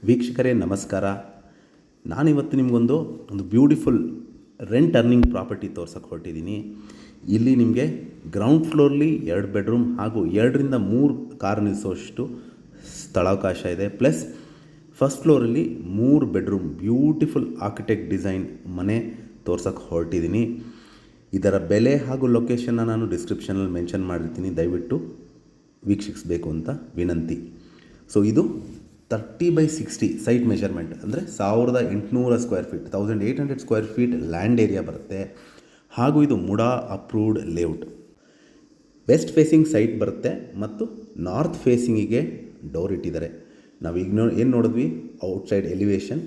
ವೀಕ್ಷಕರೇ ನಮಸ್ಕಾರ. ನಾನಿವತ್ತು ನಿಮಗೊಂದು ಬ್ಯೂಟಿಫುಲ್ ರೆಂಟ್ ಅರ್ನಿಂಗ್ ಪ್ರಾಪರ್ಟಿ ತೋರ್ಸೋಕ್ಕೆ ಹೊರಟಿದ್ದೀನಿ. ಇಲ್ಲಿ ನಿಮಗೆ ಗ್ರೌಂಡ್ ಫ್ಲೋರ್ಲಿ 2 ಬೆಡ್ರೂಮ್ ಹಾಗೂ 2ರಿಂದ 3 ಕಾರ್ ನಿಲ್ಲಿಸೋಷ್ಟು ಸ್ಥಳಾವಕಾಶ ಇದೆ. ಪ್ಲಸ್ ಫಸ್ಟ್ ಫ್ಲೋರಲ್ಲಿ 3 ಬೆಡ್ರೂಮ್ ಬ್ಯೂಟಿಫುಲ್ ಆರ್ಕಿಟೆಕ್ಟ್ ಡಿಸೈನ್ ಮನೆ ತೋರ್ಸೋಕ್ಕೆ ಹೊರಟಿದ್ದೀನಿ. ಇದರ ಬೆಲೆ ಹಾಗೂ ಲೊಕೇಶನ್ನ ನಾನು ಡಿಸ್ಕ್ರಿಪ್ಷನಲ್ಲಿ ಮೆನ್ಷನ್ ಮಾಡಿರ್ತೀನಿ, ದಯವಿಟ್ಟು ವೀಕ್ಷಿಸಬೇಕು ಅಂತ ವಿನಂತಿ. ಸೊ ಇದು 30/60 ಸೈಟ್ ಮೆಷರ್ಮೆಂಟ್, ಅಂದರೆ 1800 square feet, 1800 square feet land area ಬರುತ್ತೆ. ಹಾಗೂ ಇದು MUDA approved layout. West facing site ಬರುತ್ತೆ ಮತ್ತು ನಾರ್ತ್ ಫೇಸಿಂಗಿಗೆ ಡೋರ್ ಇಟ್ಟಿದ್ದಾರೆ. ನಾವೀಗ ಏನು ನೋಡಿದ್ವಿ, ಔಟ್ಸೈಡ್ ಎಲಿವೇಶನ್.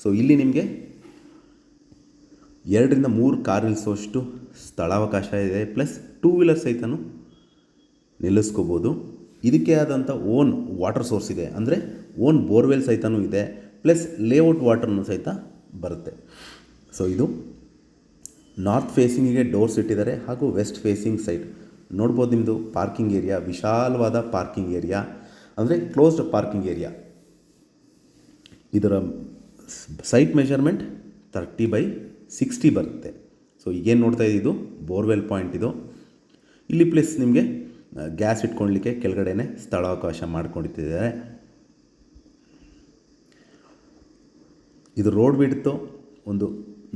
ಸೊ ಇಲ್ಲಿ ನಿಮಗೆ 2ರಿಂದ 3 ಕಾರ್ ನಿಲ್ಲಿಸೋಷ್ಟು ಸ್ಥಳಾವಕಾಶ ಇದೆ. ಪ್ಲಸ್ 2 ವೀಲರ್ ಸಹಿತನೂ ನಿಲ್ಲಿಸ್ಕೋಬೋದು. ಇದಕ್ಕೆ ಆದಂಥ ಓನ್ ವಾಟರ್ ಸೋರ್ಸ್ ಇದೆ, ಅಂದರೆ ಓನ್ ಬೋರ್ವೆಲ್ ಸಹಿತನೂ ಇದೆ. ಪ್ಲಸ್ ಲೇಔಟ್ ವಾಟರ್ನು ಸಹಿತ ಬರುತ್ತೆ. ಸೊ ಇದು ನಾರ್ತ್ ಫೇಸಿಂಗಿಗೆ ಡೋರ್ಸ್ ಇಟ್ಟಿದ್ದಾರೆ ಹಾಗೂ ವೆಸ್ಟ್ ಫೇಸಿಂಗ್ ಸೈಡ್ ನೋಡ್ಬೋದು. ನಿಮ್ಮದು ಪಾರ್ಕಿಂಗ್ ಏರಿಯಾ, ವಿಶಾಲವಾದ ಪಾರ್ಕಿಂಗ್ ಏರಿಯಾ, ಅಂದರೆ ಕ್ಲೋಸ್ಡ್ ಪಾರ್ಕಿಂಗ್ ಏರಿಯಾ. ಇದರ ಸೈಟ್ ಮೆಷರ್ಮೆಂಟ್ 30/60 ಬರುತ್ತೆ. ಸೊ ಈಗೇನು ನೋಡ್ತಾ ಇದ್ದು, ಬೋರ್ವೆಲ್ ಪಾಯಿಂಟ್ ಇದು. ಇಲ್ಲಿ ಪ್ಲಸ್ ನಿಮಗೆ ಗ್ಯಾಸ್ ಇಟ್ಕೊಳ್ಳಲಿಕ್ಕೆ ಕೆಳಗಡೆನೆ ಸ್ಥಳಾವಕಾಶ ಮಾಡ್ಕೊಂಡಿದ್ದಾರೆ. ಇದು ರೋಡ್ ವಿಡ್ತು ಒಂದು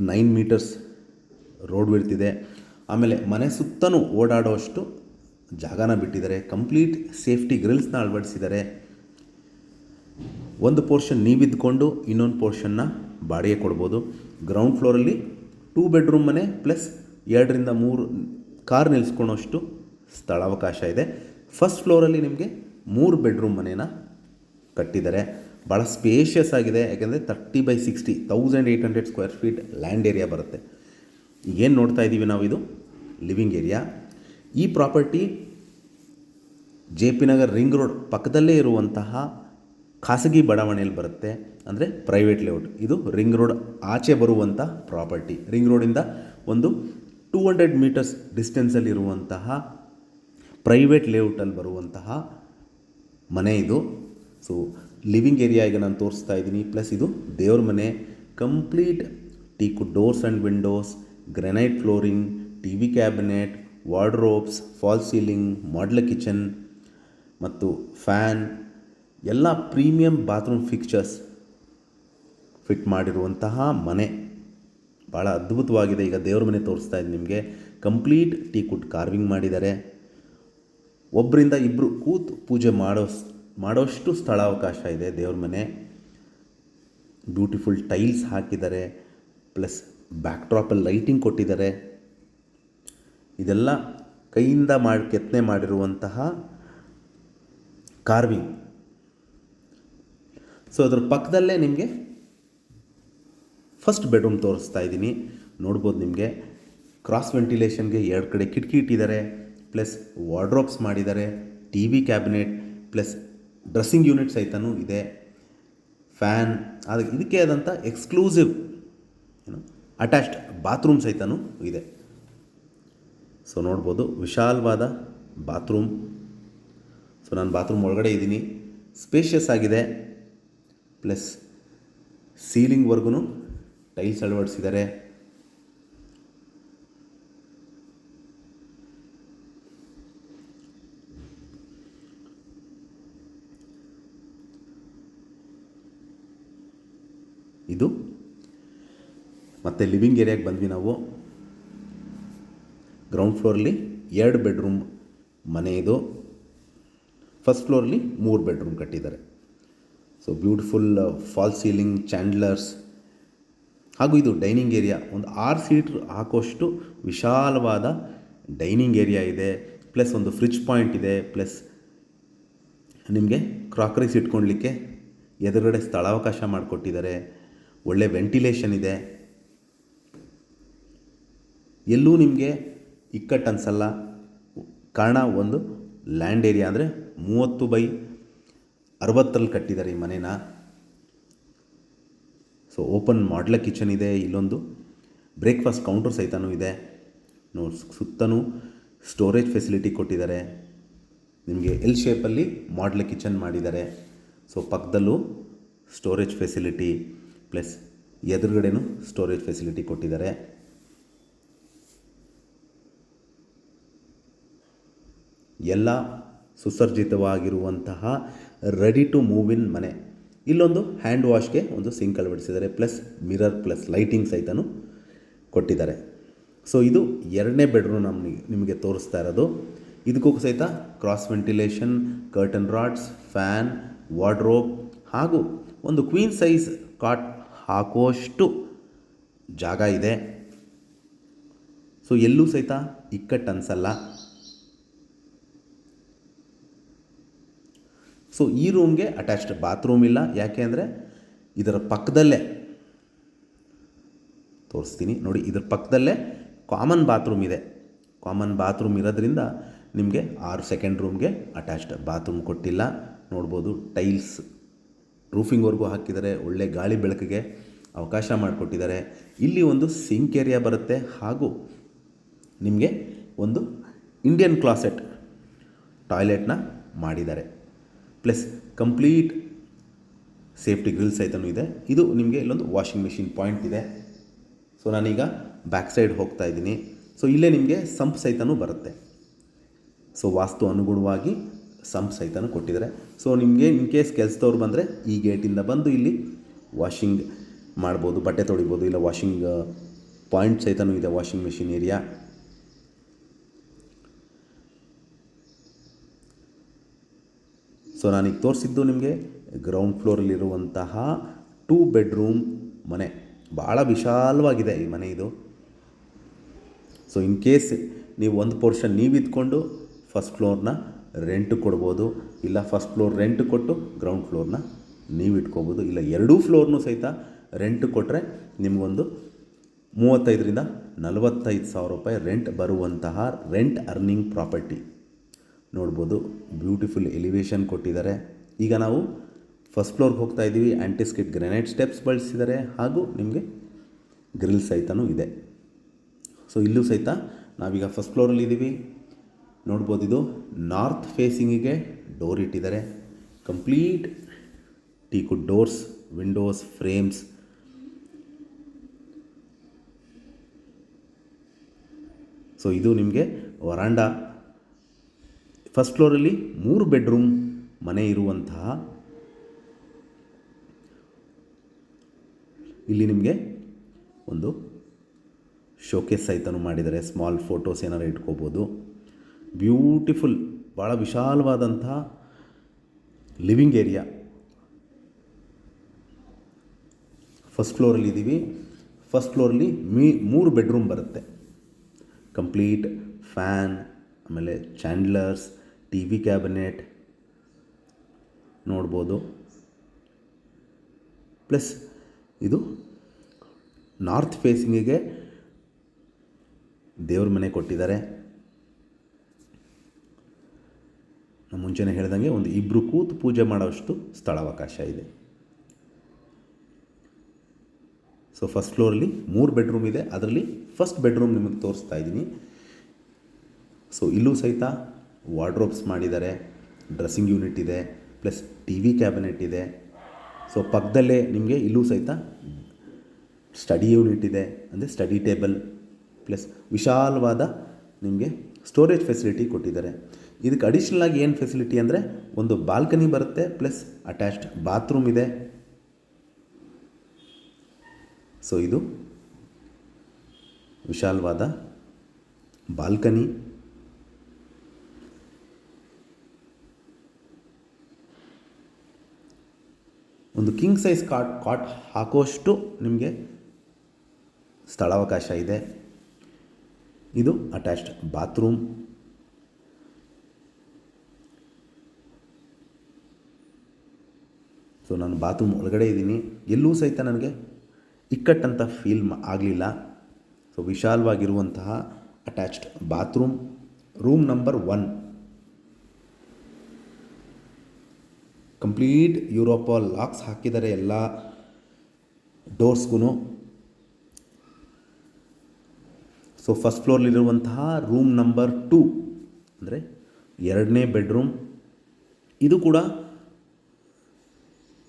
9 ಮೀಟರ್ಸ್ ರೋಡ್ ವಿಡ್ತ್ ಇದೆ. ಆಮೇಲೆ ಮನೆ ಸುತ್ತಲೂ ಓಡಾಡೋಷ್ಟು ಜಾಗನ ಬಿಟ್ಟಿದ್ದಾರೆ. ಕಂಪ್ಲೀಟ್ ಸೇಫ್ಟಿ ಗ್ರಿಲ್ಸ್ನ ಅಳವಡಿಸಿದ್ದಾರೆ. ಒಂದು ಪೋರ್ಷನ್ ನೀವಿದ್ಕೊಂಡು ಇನ್ನೊಂದು ಪೋರ್ಷನ್ನ ಬಾಡಿಗೆ ಕೊಡ್ಬೋದು. ಗ್ರೌಂಡ್ ಫ್ಲೋರಲ್ಲಿ 2 ಬೆಡ್ರೂಮ್ ಮನೆ ಪ್ಲಸ್ 2ರಿಂದ 3 ಕಾರ್ ನಿಲ್ಲಿಸ್ಕೊಳ್ಳೋಷ್ಟು ಸ್ಥಳಾವಕಾಶ ಇದೆ. ಫಸ್ಟ್ ಫ್ಲೋರಲ್ಲಿ ನಿಮಗೆ 3 ಬೆಡ್ರೂಮ್ ಮನೇನ ಕಟ್ಟಿದ್ದಾರೆ. ಭಾಳ ಸ್ಪೇಷಿಯಸ್ ಆಗಿದೆ, ಯಾಕೆಂದರೆ 30/60 1800 ಸ್ಕ್ವೇರ್ ಫೀಟ್ ಲ್ಯಾಂಡ್ ಏರಿಯಾ ಬರುತ್ತೆ. ಈಗೇನು ನೋಡ್ತಾ ಇದ್ದೀವಿ ನಾವು, ಇದು ಲಿವಿಂಗ್ ಏರಿಯಾ. ಈ property JP Nagar ring road ಪಕ್ಕದಲ್ಲೇ ಇರುವಂತಹ ಖಾಸಗಿ ಬಡಾವಣೆಯಲ್ಲಿ ಬರುತ್ತೆ, ಅಂದರೆ ಪ್ರೈವೇಟ್ ಲೇಔಟ್. ಇದು ರಿಂಗ್ ರೋಡ್ ಆಚೆ ಬರುವಂಥ ಪ್ರಾಪರ್ಟಿ. ರಿಂಗ್ ರೋಡಿಂದ ಒಂದು 200 ಮೀಟರ್ಸ್ ಡಿಸ್ಟೆನ್ಸಲ್ಲಿರುವಂತಹ ಪ್ರೈವೇಟ್ ಲೇಔಟಲ್ಲಿ ಬರುವಂತಹ ಮನೆ ಇದು. ಸೊ ಲಿವಿಂಗ್ ಏರಿಯಾ ಈಗ ನಾನು ತೋರಿಸ್ತಾ ಇದ್ದೀನಿ. ಪ್ಲಸ್ ಇದು ದೇವ್ರ ಮನೆ. Complete ಟೀಕುಡ್ doors and Windows, granite flooring, TV cabinet, wardrobes, fall ceiling, modular kitchen ಮತ್ತು ಫ್ಯಾನ್, ಎಲ್ಲ ಪ್ರೀಮಿಯಂ ಬಾತ್ರೂಮ್ ಫಿಕ್ಚರ್ಸ್ ಫಿಟ್ ಮಾಡಿರುವಂತಹ ಮನೆ. ಭಾಳ ಅದ್ಭುತವಾಗಿದೆ. ಈಗ ದೇವ್ರ ಮನೆ ತೋರಿಸ್ತಾ ಇದ್ದೀನಿ ನಿಮಗೆ. ಕಂಪ್ಲೀಟ್ ಟೀಕುಡ್ ಕಾರ್ವಿಂಗ್ ಮಾಡಿದ್ದಾರೆ. ಒಬ್ಬರಿಂದ ಇಬ್ಬರು ಕೂತು ಪೂಜೆ ಮಾಡೋಷ್ಟು ಸ್ಥಳಾವಕಾಶ ಇದೆ ದೇವ್ರ ಮನೆ. ಬ್ಯೂಟಿಫುಲ್ ಟೈಲ್ಸ್ ಹಾಕಿದ್ದಾರೆ. ಪ್ಲಸ್ ಬ್ಯಾಕ್ ಡ್ರಾಪಲ್ಲಿ ಲೈಟಿಂಗ್ ಕೊಟ್ಟಿದ್ದಾರೆ. ಇದೆಲ್ಲ ಕೈಯಿಂದ ಕೆತ್ತನೆ ಮಾಡಿರುವಂತಹ ಕಾರ್ವಿಂಗ್. ಸೊ ಅದ್ರ ಪಕ್ಕದಲ್ಲೇ ನಿಮಗೆ ಫಸ್ಟ್ ಬೆಡ್ರೂಮ್ ತೋರಿಸ್ತಾ ಇದ್ದೀನಿ. ನೋಡ್ಬೋದು, ನಿಮಗೆ ಕ್ರಾಸ್ ವೆಂಟಿಲೇಷನ್ಗೆ 2 ಕಡೆ ಕಿಟಕಿ ಇಟ್ಟಿದ್ದಾರೆ. ಪ್ಲಸ್ ವಾರ್ಡ್ರೋಬ್ಸ್ ಮಾಡಿದ್ದಾರೆ, TV cabinet, plus dressing unit ಸಹಿತನೂ ಇದೆ, ಫ್ಯಾನ್. ಇದಕ್ಕೆ ಆದಂಥ ಎಕ್ಸ್ಕ್ಲೂಸಿವ್ ಅಟ್ಯಾಚ್ಡ್ ಬಾತ್ರೂಮ್ ಸಹಿತನೂ ಇದೆ. ಸೊ ನೋಡ್ಬೋದು, ವಿಶಾಲವಾದ ಬಾತ್ರೂಮ್. ಸೊ ನಾನು ಬಾತ್ರೂಮ್ ಒಳಗಡೆ ಇದ್ದೀನಿ. ಸ್ಪೇಷಿಯಸ್ ಆಗಿದೆ. ಪ್ಲಸ್ ಸೀಲಿಂಗ್ವರೆಗೂ ಟೈಲ್ಸ್ ಅಳವಡಿಸಿದ್ದಾರೆ. ಇದು ಮತ್ತೆ ಲಿವಿಂಗ್ ಏರಿಯಾಗೆ ಬಂದ್ವಿ ನಾವು. ಗ್ರೌಂಡ್ ಫ್ಲೋರಲ್ಲಿ 2 ಬೆಡ್ರೂಮ್ ಮನೆ ಇದು. ಫಸ್ಟ್ ಫ್ಲೋರಲ್ಲಿ 3 ಬೆಡ್ರೂಮ್ ಕಟ್ಟಿದ್ದಾರೆ. ಸೊ ಬ್ಯೂಟಿಫುಲ್ ಫಾಲ್ ಸೀಲಿಂಗ್, ಚಾಂಡ್ಲರ್ಸ್, ಹಾಗೂ ಇದು ಡೈನಿಂಗ್ ಏರಿಯಾ. ಒಂದು 6 ಸೀಟ್ರ್ ಹಾಕೋಷ್ಟು ವಿಶಾಲವಾದ ಡೈನಿಂಗ್ ಏರಿಯಾ ಇದೆ. ಪ್ಲಸ್ ಒಂದು ಫ್ರಿಜ್ ಪಾಯಿಂಟ್ ಇದೆ. ಪ್ಲಸ್ ನಿಮಗೆ ಕ್ರಾಕರೀಸ್ ಇಟ್ಕೊಳ್ಲಿಕ್ಕೆ ಎದುರುಗಡೆ ಸ್ಥಳಾವಕಾಶ ಮಾಡಿಕೊಟ್ಟಿದ್ದಾರೆ. ಒಳ್ಳೆ ವೆಂಟಿಲೇಷನ್ ಇದೆ. ಎಲ್ಲೂ ನಿಮಗೆ ಇಕ್ಕಟ್ಟು ಅನಿಸಲ್ಲ. ಕಾರಣ ಒಂದು ಲ್ಯಾಂಡ್ ಏರಿಯಾ, ಅಂದರೆ 30/60 ಕಟ್ಟಿದ್ದಾರೆ ಈ ಮನೇನ. ಸೊ ಓಪನ್ ಮಾಡ್ಯುಲರ್ ಕಿಚನ್ ಇದೆ. ಇಲ್ಲೊಂದು ಬ್ರೇಕ್ಫಾಸ್ಟ್ ಕೌಂಟರ್ ಸಹಿತನೂ ಇದೆ. ಸುತ್ತಲೂ ಸ್ಟೋರೇಜ್ ಫೆಸಿಲಿಟಿ ಕೊಟ್ಟಿದ್ದಾರೆ. ನಿಮಗೆ ಎಲ್ ಶೇಪಲ್ಲಿ ಮಾಡ್ಯುಲರ್ ಕಿಚನ್ ಮಾಡಿದ್ದಾರೆ. ಸೊ ಪಕ್ಕದಲ್ಲೂ ಸ್ಟೋರೇಜ್ ಫೆಸಿಲಿಟಿ ಪ್ಲಸ್ ಎದುರುಗಡೆನೂ ಸ್ಟೋರೇಜ್ ಫೆಸಿಲಿಟಿ ಕೊಟ್ಟಿದ್ದಾರೆ. ಎಲ್ಲ ಸುಸಜ್ಜಿತವಾಗಿರುವಂತಹ ರೆಡಿ ಟು ಮೂವ್ ಇನ್ ಮನೆ. ಇಲ್ಲೊಂದು ಹ್ಯಾಂಡ್ ವಾಶ್ಗೆ ಒಂದು ಸಿಂಕ್ ಅಳವಡಿಸಿದ್ದಾರೆ, ಪ್ಲಸ್ ಮಿರರ್ ಪ್ಲಸ್ ಲೈಟಿಂಗ್ ಸಹಿತನೂ ಕೊಟ್ಟಿದ್ದಾರೆ. ಸೊ ಇದು 2ನೇ ಬೆಡ್ರೂಮ್ ನಿಮಗೆ ತೋರಿಸ್ತಾ ಇರೋದು. ಇದಕ್ಕೂ ಸಹಿತ cross ventilation, curtain rods, fan, wardrobe ಹಾಗೂ ಒಂದು ಕ್ವೀನ್ ಸೈಜ್ ಕಾಟ್ ಹಾಕುವಷ್ಟು ಜಾಗ ಇದೆ. ಸೊ ಎಲ್ಲೂ ಸಹಿತ ಇಕ್ಕಟ್ಟು ಅನಿಸಲ್ಲ. ಸೊ ಈ ರೂಮ್ಗೆ ಅಟ್ಯಾಚ್ಡ್ ಬಾತ್ರೂಮ್ ಇಲ್ಲ, ಯಾಕೆ ಅಂದರೆ ಇದರ ಪಕ್ಕದಲ್ಲೇ ತೋರಿಸ್ತೀನಿ ನೋಡಿ, ಇದರ ಪಕ್ಕದಲ್ಲೇ ಕಾಮನ್ ಬಾತ್ರೂಮ್ ಇದೆ. ಕಾಮನ್ ಬಾತ್ರೂಮ್ ಇರೋದ್ರಿಂದ ನಿಮಗೆ 6 ಸೆಕೆಂಡ್ ರೂಮ್ಗೆ ಅಟ್ಯಾಚ್ಡ್ ಬಾತ್ರೂಮ್ ಕೊಟ್ಟಿಲ್ಲ. ನೋಡ್ಬೋದು ಟೈಲ್ಸ್ ರೂಫಿಂಗ್ವರೆಗೂ ಹಾಕಿದ್ದಾರೆ, ಒಳ್ಳೆ ಗಾಳಿ ಬೆಳಕಿಗೆ ಅವಕಾಶ ಮಾಡಿಕೊಟ್ಟಿದ್ದಾರೆ. ಇಲ್ಲಿ ಒಂದು ಸಿಂಕ್ ಏರಿಯಾ ಬರುತ್ತೆ ಹಾಗೂ ನಿಮಗೆ ಒಂದು ಇಂಡಿಯನ್ ಕ್ಲಾಸೆಟ್ ಟಾಯ್ಲೆಟ್ನ ಮಾಡಿದ್ದಾರೆ. ಪ್ಲಸ್ ಕಂಪ್ಲೀಟ್ ಸೇಫ್ಟಿ ಗ್ರಿಲ್ ಸಹಿತನೂ ಇದೆ. ಇದು ನಿಮಗೆ ಇಲ್ಲೊಂದು ವಾಷಿಂಗ್ ಮಿಷಿನ್ ಪಾಯಿಂಟ್ ಇದೆ. ಸೊ ನಾನೀಗ ಬ್ಯಾಕ್ ಸೈಡ್ ಹೋಗ್ತಾ ಇದ್ದೀನಿ. ಸೊ ಇಲ್ಲೇ ನಿಮಗೆ ಸಂಪ್ ಸಹಿತನೂ ಬರುತ್ತೆ. ಸೊ ವಾಸ್ತು ಅನುಗುಣವಾಗಿ ಸಂಪ್ ಸಹಿತನೂ ಕೊಟ್ಟಿದ್ದಾರೆ. ಸೊ ನಿಮಗೆ ಇನ್ ಕೇಸ್ ಕೆಲಸದವ್ರು ಬಂದರೆ ಈ ಗೇಟಿಂದ ಬಂದು ಇಲ್ಲಿ ವಾಷಿಂಗ್ ಮಾಡ್ಬೋದು, ಬಟ್ಟೆ ತೊಳಿಬೋದು. ಇಲ್ಲ ವಾಷಿಂಗ್ ಪಾಯಿಂಟ್ ಸಹಿತನೂ ಇದೆ, ವಾಷಿಂಗ್ ಮಿಷಿನ್ ಏರಿಯಾ. ಸೊ ನಾನೀಗ ತೋರಿಸಿದ್ದು ನಿಮಗೆ ಗ್ರೌಂಡ್ ಫ್ಲೋರಲ್ಲಿರುವಂತಹ 2 ಬೆಡ್ರೂಮ್ ಮನೆ. ಭಾಳ ವಿಶಾಲವಾಗಿದೆ ಈ ಮನೆ ಇದು. ಸೊ ಇನ್ ಕೇಸ್ ನೀವು ಒಂದು ಪೋರ್ಷನ್ ನೀವು ಇದ್ಕೊಂಡು ಫಸ್ಟ್ ಫ್ಲೋರ್ನ ರೆಂಟ್ ಕೊಡ್ಬೋದು, ಇಲ್ಲ ಫಸ್ಟ್ ಫ್ಲೋರ್ ರೆಂಟ್ ಕೊಟ್ಟು ಗ್ರೌಂಡ್ ಫ್ಲೋರ್ನ ನೀವು ಇಟ್ಕೋಬೋದು, ಇಲ್ಲ 2 ಫ್ಲೋರ್ನೂ ಸಹಿತ ರೆಂಟ್ ಕೊಟ್ಟರೆ ನಿಮಗೊಂದು 35,000 ರಿಂದ 45,000 ರೂಪಾಯಿ ರೆಂಟ್ ಬರುವಂತಹ ರೆಂಟ್ ಅರ್ನಿಂಗ್ ಪ್ರಾಪರ್ಟಿ. ನೋಡ್ಬೋದು ಬ್ಯೂಟಿಫುಲ್ ಎಲಿವೇಶನ್ ಕೊಟ್ಟಿದ್ದಾರೆ. ಈಗ ನಾವು ಫಸ್ಟ್ ಫ್ಲೋರ್ಗೆ ಹೋಗ್ತಾ ಇದ್ದೀವಿ. ಆ್ಯಂಟಿಸ್ಕಿಡ್ ಗ್ರೆನೈಟ್ ಸ್ಟೆಪ್ಸ್ ಬಳಸಿದ್ದಾರೆ ಹಾಗೂ ನಿಮಗೆ ಗ್ರಿಲ್ ಸಹಿತನೂ ಇದೆ. ಸೊ ಇಲ್ಲೂ ಸಹಿತ ನಾವೀಗ ಫಸ್ಟ್ ಫ್ಲೋರಲ್ಲಿ ಇದ್ದೀವಿ. ನೋಡ್ಬೋದು ಇದು ನಾರ್ತ್ ಫೇಸಿಂಗಿಗೆ ಡೋರ್ ಇಟ್ಟಿದ್ದಾರೆ. Complete ಟೀಕುಡ್ doors, Windows, frames. So ಇದು ನಿಮಗೆ ವರಾಂಡ. ಫಸ್ಟ್ ಫ್ಲೋರಲ್ಲಿ 3 ಬೆಡ್ರೂಮ್ ಮನೆ ಇರುವಂತಹ ಇಲ್ಲಿ ನಿಮಗೆ ಒಂದು ಶೋಕೇಸ್ ಸಹಿತನೂ ಮಾಡಿದ್ದಾರೆ. ಸ್ಮಾಲ್ ಫೋಟೋಸ್ ಏನಾರು ಇಟ್ಕೋಬೋದು. ಬ್ಯೂಟಿಫುಲ್, ಭಾಳ ವಿಶಾಲವಾದಂತಹ ಲಿವಿಂಗ್ ಏರಿಯಾ. ಫಸ್ಟ್ ಫ್ಲೋರಲ್ಲಿ ಇದ್ದೀವಿ. ಫಸ್ಟ್ ಫ್ಲೋರಲ್ಲಿ 3 ಬೆಡ್ರೂಮ್ ಬರುತ್ತೆ. ಕಂಪ್ಲೀಟ್ ಫ್ಯಾನ್, ಆಮೇಲೆ ಚಾಂಡ್ಲರ್ಸ್, ಟಿ ವಿ ಕ್ಯಾಬಿನೆಟ್ ನೋಡ್ಬೋದು. ಪ್ಲಸ್ ಇದು ನಾರ್ತ್ ಫೇಸಿಂಗಿಗೆ ದೇವ್ರ ಮನೆ ಕೊಟ್ಟಿದ್ದಾರೆ. ನಾನು ಮುಂಚೆನೇ ಹೇಳ್ದಂಗೆ ಒಂದು 2 ಕೂತು ಪೂಜೆ ಮಾಡೋಷ್ಟು ಸ್ಥಳಾವಕಾಶ ಇದೆ. ಸೊ ಫಸ್ಟ್ ಫ್ಲೋರಲ್ಲಿ 3 ಬೆಡ್ರೂಮ್ ಇದೆ. ಅದರಲ್ಲಿ ಫಸ್ಟ್ ಬೆಡ್ರೂಮ್ ನಿಮಗೆ ತೋರಿಸ್ತಾ ಇದ್ದೀನಿ. ಸೊ ಇಲ್ಲೂ ಸಹಿತ ವಾರ್ಡ್ರೋಬ್ಸ್ ಮಾಡಿದ್ದಾರೆ, ಡ್ರೆಸ್ಸಿಂಗ್ ಯೂನಿಟ್ ಇದೆ, ಪ್ಲಸ್ ಟಿ ವಿ ಕ್ಯಾಬಿನೆಟ್ ಇದೆ. ಸೊ ಪಕ್ಕದಲ್ಲೇ ನಿಮಗೆ ಇಲ್ಲೂ ಸಹಿತ ಸ್ಟಡಿ ಯೂನಿಟ್ ಇದೆ, ಅಂದರೆ ಸ್ಟಡಿ ಟೇಬಲ್, ಪ್ಲಸ್ ವಿಶಾಲವಾದ ನಿಮಗೆ ಸ್ಟೋರೇಜ್ ಫೆಸಿಲಿಟಿ ಕೊಟ್ಟಿದ್ದಾರೆ. ಇದಕ್ಕೆ ಅಡಿಷ್ನಲ್ ಆಗಿ ಏನು ಫೆಸಿಲಿಟಿ ಅಂದರೆ ಒಂದು ಬಾಲ್ಕನಿ ಬರುತ್ತೆ, ಪ್ಲಸ್ ಅಟ್ಯಾಚ್ಡ್ ಬಾತ್ರೂಮ್ ಇದೆ. ಸೊ ಇದು ವಿಶಾಲವಾದ ಬಾಲ್ಕನಿ. ಒಂದು ಕಿಂಗ್ ಸೈಜ್ ಕಾಟ್ ಹಾಕೋಷ್ಟು ನಿಮಗೆ ಸ್ಥಳಾವಕಾಶ ಇದೆ. ಇದು ಅಟ್ಯಾಚ್ಡ್ ಬಾತ್ರೂಮ್. ಸೊ ನಾನು ಬಾತ್ರೂಮ್ ಒಳಗಡೆ ಇದ್ದೀನಿ. ಎಲ್ಲೂ ಸಹಿತ ನನಗೆ ಇಕ್ಕಟ್ಟಂಥ ಫೀಲ್ ಆಗಲಿಲ್ಲ. ಸೊ ವಿಶಾಲವಾಗಿರುವಂತಹ attached bathroom. Room number 1 complete Europa locks ಹಾಕಿದ್ದಾರೆ ಎಲ್ಲ ಡೋರ್ಸ್ಗೂ. ಸೊ ಫಸ್ಟ್ ಫ್ಲೋರ್ಲಿರುವಂತಹ ರೂಮ್ ನಂಬರ್ 2 ಅಂದರೆ 2ನೇ ಬೆಡ್ರೂಮ್. ಇದು ಕೂಡ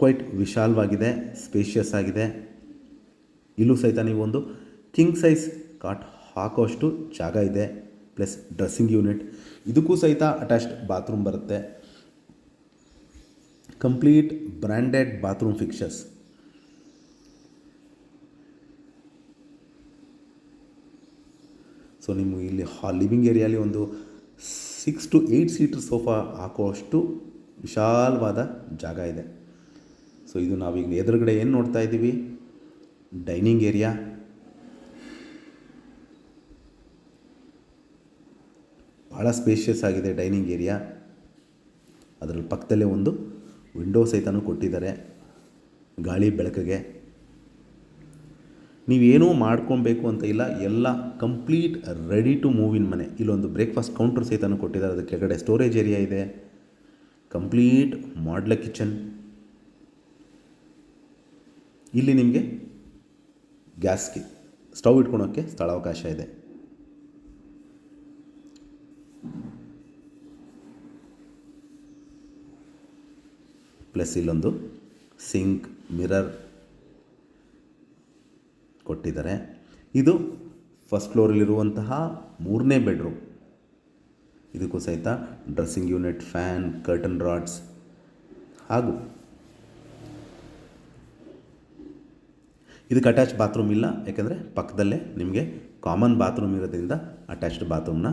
ಕ್ವೈಟ್ ವಿಶಾಲವಾಗಿದೆ, ಸ್ಪೇಷಿಯಸ್ ಆಗಿದೆ. ಇಲ್ಲೂ ಸಹಿತ ನೀವು ಒಂದು ಕಿಂಗ್ ಸೈಜ್ ಕಾಟ್ ಹಾಕೋಷ್ಟು ಜಾಗ ಇದೆ, ಪ್ಲಸ್ ಡ್ರೆಸ್ಸಿಂಗ್ ಯೂನಿಟ್. ಇದಕ್ಕೂ ಸಹಿತ ಅಟ್ಯಾಚ್ಡ್ ಬಾತ್ರೂಮ್ ಬರುತ್ತೆ. Complete branded bathroom fixtures. So ನಿಮಗೆ ಇಲ್ಲಿ ಲಿವಿಂಗ್ ಏರಿಯಾಲಿ ಒಂದು 6 to 8 ಸೀಟರ್ ಸೋಫಾ ಹಾಕುವಷ್ಟು ವಿಶಾಲವಾದ ಜಾಗ ಇದೆ. ಸೊ ಇದು ನಾವೀಗ ಎದುರುಗಡೆ ಏನು ನೋಡ್ತಾ ಇದ್ದೀವಿ, ಡೈನಿಂಗ್ ಏರಿಯಾ. ಭಾಳ ಸ್ಪೇಷಿಯಸ್ ಆಗಿದೆ ಡೈನಿಂಗ್ ಏರಿಯಾ. ಅದರಲ್ಲಿ ಪಕ್ಕದಲ್ಲೇ ಒಂದು ವಿಂಡೋ ಸಹಿತನೂ ಕೊಟ್ಟಿದ್ದಾರೆ ಗಾಳಿ ಬೆಳಕಿಗೆ. ನೀವೇನೂ ಮಾಡ್ಕೊಬೇಕು ಅಂತ ಇಲ್ಲ, ಎಲ್ಲ complete ready to move in ಮನೆ. ಇಲ್ಲೊಂದು ಬ್ರೇಕ್ಫಾಸ್ಟ್ ಕೌಂಟರ್ ಸಹಿತನೂ ಕೊಟ್ಟಿದ್ದಾರೆ. ಅದಕ್ಕೆ ಕೆಳಗಡೆ ಸ್ಟೋರೇಜ್ ಏರಿಯಾ ಇದೆ. Complete modular kitchen. ಇಲ್ಲಿ ನಿಮಗೆ ಗ್ಯಾಸ್ಗೆ ಸ್ಟವ್ ಇಟ್ಕೊಳೋಕ್ಕೆ ಸ್ಥಳಾವಕಾಶ ಇದೆ. ಪ್ಲಸ್ ಇಲ್ಲೊಂದು ಸಿಂಕ್, ಮಿರರ್ ಕೊಟ್ಟಿದ್ದಾರೆ. ಇದು ಫಸ್ಟ್ ಫ್ಲೋರಲ್ಲಿರುವಂತಹ 3ನೇ ಬೆಡ್ರೂಮ್. ಇದಕ್ಕೂ ಸಹಿತ dressing unit, fan, curtain rods ಹಾಗೂ ಇದಕ್ಕೆ ಅಟ್ಯಾಚ್ ಬಾತ್ರೂಮ್ ಇಲ್ಲ, ಯಾಕೆಂದರೆ ಪಕ್ಕದಲ್ಲೇ ನಿಮಗೆ ಕಾಮನ್ ಬಾತ್ರೂಮ್ ಇರೋದ್ರಿಂದ ಅಟ್ಯಾಚ್ಡ್ ಬಾತ್ರೂಮ್ನ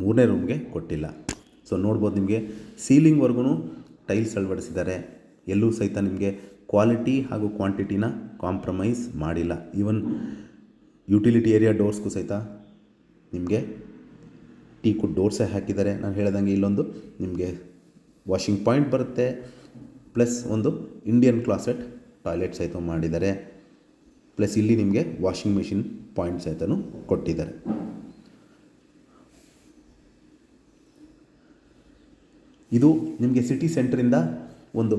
3ನೇ ರೂಮ್ಗೆ ಕೊಟ್ಟಿಲ್ಲ. ಸೊ ನೋಡ್ಬೋದು, ನಿಮಗೆ ಸೀಲಿಂಗ್ವರೆಗೂ ಟೈಲ್ಸ್ ಅಳವಡಿಸಿದ್ದಾರೆ. ಎಲ್ಲೂ ಸಹಿತ ನಿಮಗೆ ಕ್ವಾಲಿಟಿ ಹಾಗೂ ಕ್ವಾಂಟಿಟಿನ ಕಾಂಪ್ರಮೈಸ್ ಮಾಡಿಲ್ಲ. ಈವನ್ ಯುಟಿಲಿಟಿ ಏರಿಯಾ ಡೋರ್ಸ್ಗೂ ಸಹಿತ ನಿಮಗೆ ಟೀಕು ಡೋರ್ಸೇ ಹಾಕಿದ್ದಾರೆ. ನಾನು ಹೇಳ್ದಂಗೆ ಇಲ್ಲೊಂದು ನಿಮಗೆ ವಾಷಿಂಗ್ ಪಾಯಿಂಟ್ ಬರುತ್ತೆ, ಪ್ಲಸ್ ಒಂದು ಇಂಡಿಯನ್ ಕ್ಲಾಸೆಟ್ ಟಾಯ್ಲೆಟ್ ಸಹಿತ ಮಾಡಿದ್ದಾರೆ. ಪ್ಲಸ್ ಇಲ್ಲಿ ನಿಮಗೆ ವಾಷಿಂಗ್ ಮೆಷಿನ್ ಪಾಯಿಂಟ್ ಸಹಿತನೂ ಕೊಟ್ಟಿದ್ದಾರೆ. ಇದು ನಿಮಗೆ ಸಿಟಿ ಸೆಂಟ್ರಿಂದ ಒಂದು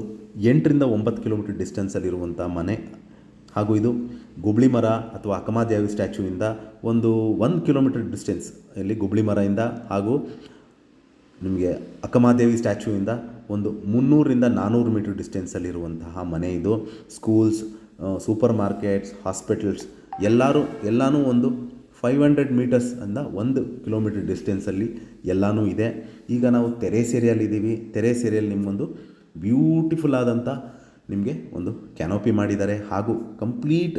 8ರಿಂದ 9 ಕಿಲೋಮೀಟರ್ ಡಿಸ್ಟೆನ್ಸಲ್ಲಿರುವಂಥ ಮನೆ. ಹಾಗೂ ಇದು ಗುಬ್ಳಿ ಮರ ಅಥವಾ ಅಕ್ಕಮಹಾದೇವಿ ಸ್ಟ್ಯಾಚ್ಯೂಯಿಂದ ಒಂದು 1 ಕಿಲೋಮೀಟರ್ ಡಿಸ್ಟೆನ್ಸ್ ಇಲ್ಲಿ ಗುಬ್ಳಿ ಮರದಿಂದ ಹಾಗೂ ನಿಮಗೆ ಅಕ್ಕಮಹಾದೇವಿ ಸ್ಟ್ಯಾಚ್ಯೂಯಿಂದ ಒಂದು 300ರಿಂದ 400 ಮೀಟರ್ ಡಿಸ್ಟೆನ್ಸಲ್ಲಿರುವಂತಹ ಮನೆ ಇದು. ಸ್ಕೂಲ್ಸ್, ಸೂಪರ್ ಮಾರ್ಕೆಟ್ಸ್, ಹಾಸ್ಪಿಟಲ್ಸ್ ಎಲ್ಲನೂ ಒಂದು 500 ಮೀಟರ್ಸ್ ಅಂದ 1 ಕಿಲೋಮೀಟರ್ ಡಿಸ್ಟೆನ್ಸಲ್ಲಿ ಎಲ್ಲನೂ ಇದೆ. ಈಗ ನಾವು ಟೆರೇಸ್ ಏರಿಯಾಲಿದ್ದೀವಿ. ಟೆರೇಸ್ ಏರಿಯಲ್ಲಿ ನಿಮಗೊಂದು ಬ್ಯೂಟಿಫುಲ್ ಆದಂಥ ನಿಮಗೆ ಒಂದು ಕ್ಯಾನೋಪಿ ಮಾಡಿದ್ದಾರೆ ಹಾಗೂ ಕಂಪ್ಲೀಟ್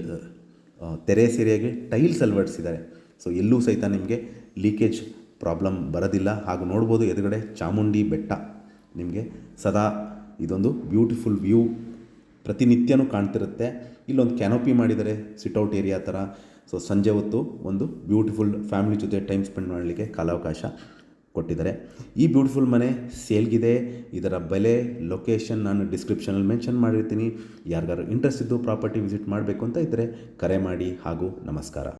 ಟೆರೇಸ್ ಏರಿಯಾಗೆ ಟೈಲ್ಸ್ ಅಳವಡಿಸಿದ್ದಾರೆ. ಸೊ ಎಲ್ಲೂ ಸಹಿತ ನಿಮಗೆ ಲೀಕೇಜ್ ಪ್ರಾಬ್ಲಮ್ ಬರೋದಿಲ್ಲ. ಹಾಗೂ ನೋಡ್ಬೋದು ಎದುರುಗಡೆ ಚಾಮುಂಡಿ ಬೆಟ್ಟ ನಿಮಗೆ ಸದಾ ಇದೊಂದು ಬ್ಯೂಟಿಫುಲ್ ವ್ಯೂ ಪ್ರತಿನಿತ್ಯನೂ ಕಾಣ್ತಿರುತ್ತೆ. ಇಲ್ಲೊಂದು ಕ್ಯಾನೋಪಿ ಮಾಡಿದ್ದಾರೆ ಸಿಟ್ಔಟ್ ಏರಿಯಾ ಥರ. ಸೊ ಸಂಜೆ ಹೊತ್ತು ಒಂದು ಬ್ಯೂಟಿಫುಲ್ ಫ್ಯಾಮಿಲಿ ಜೊತೆ ಟೈಮ್ ಸ್ಪೆಂಡ್ ಮಾಡಲಿಕ್ಕೆ ಕಾಲಾವಕಾಶ ಕೊಟ್ಟಿದ್ದಾರೆ. ಈ ಬ್ಯೂಟಿಫುಲ್ ಮನೆ ಸೇಲ್ಗಿದೆ. ಇದರ ಬೆಲೆ, ಲೊಕೇಶನ್ ನಾನು ಡಿಸ್ಕ್ರಿಪ್ಷನಲ್ಲಿ ಮೆನ್ಷನ್ ಮಾಡಿರ್ತೀನಿ. ಯಾರಿಗಾರು ಇಂಟ್ರೆಸ್ಟ್ ಇದ್ದು ಪ್ರಾಪರ್ಟಿ ವಿಸಿಟ್ ಮಾಡಬೇಕು ಅಂತ ಇದ್ದರೆ ಕರೆ ಮಾಡಿ. ಹಾಗೂ ನಮಸ್ಕಾರ.